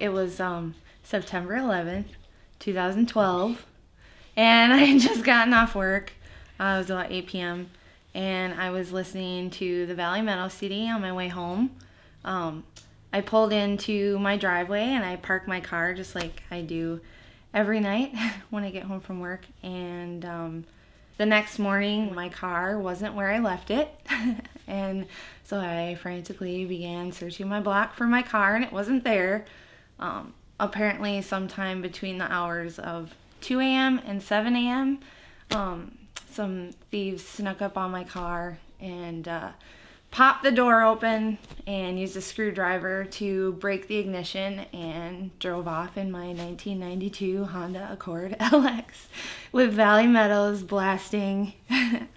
it was September 11th, 2012, and I had just gotten off work. It was about 8 p.m. and I was listening to the Valley Meadows CD on my way home. I pulled into my driveway and I parked my car just like I do every night when I get home from work, and the next morning my car wasn't where I left it and so I frantically began searching my block for my car, and it wasn't there. Apparently sometime between the hours of 2 a.m. and 7 a.m. Some thieves snuck up on my car and popped the door open and used a screwdriver to break the ignition and drove off in my 1992 Honda Accord LX with Valley Meadows blasting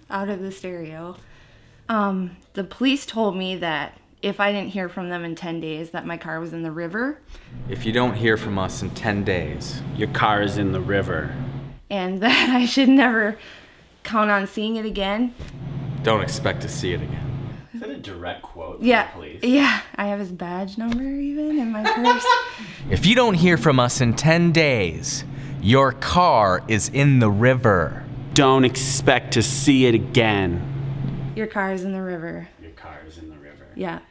out of the stereo. The police told me that if I didn't hear from them in 10 days that my car was in the river. If you don't hear from us in 10 days, your car is in the river. And that I should never count on seeing it again. Don't expect to see it again. Is that a direct quote from Yeah, the police? yeah. I have his badge number even in my purse. If you don't hear from us in 10 days, your car is in the river. Don't expect to see it again. Your car is in the river. Your car is in the river. Yeah.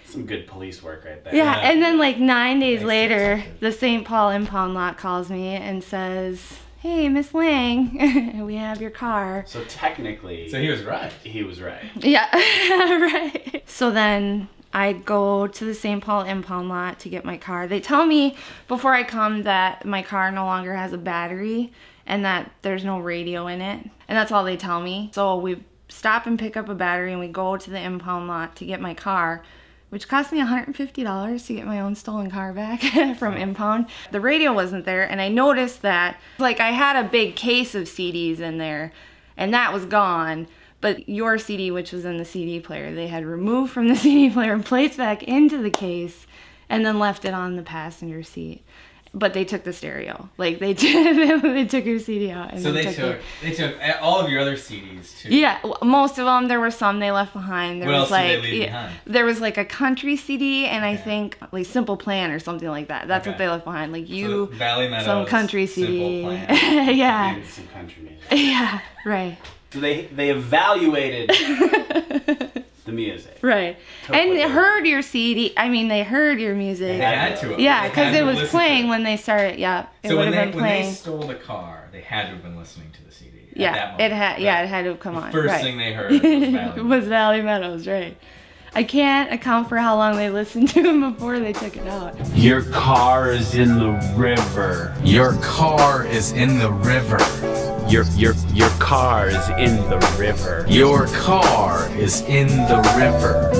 Some good police work right there. Yeah, and then like 9 days later, the St. Paul impound lot calls me and says, "Hey, Miss Lang, we have your car." So technically... So he was right. He was right. Yeah, right. So then I go to the St. Paul impound lot to get my car. They tell me before I come that my car no longer has a battery and that there's no radio in it. And that's all they tell me. So we stop and pick up a battery and we go to the impound lot to get my car, which cost me $150 to get my own stolen car back from impound. The radio wasn't there, and I noticed that like I had a big case of CDs in there and that was gone, but your CD, which was in the CD player, they had removed from the CD player and placed back into the case and then left it on the passenger seat. But they took the stereo. Like they did, they took your CD out. And So they took all of your other CDs too. Yeah, most of them. There were some they left behind. There What was else did like they leave behind? There was like a country CD and I think like Simple Plan or something like that. That's what they left behind. Like you, So Valley Meadows, some country CD. Simple Plan. Yeah, Maybe some country music. yeah, right, So they evaluated the music. right. And they heard your CD. I mean, they heard your music. They had to. Yeah, They because had it to was listen to playing it. when they started. Yeah, it So would when have they, been when they playing. stole the car, they had to have been listening to the CD. At Yeah, that moment, it had. right? Yeah, it had to have come on. First right. thing they heard was Valley was Valley Meadows, right? I can't account for how long they listened to him before they took it out. Your car is in the river. Your car is in the river. Your car is in the river. Your car is in the river.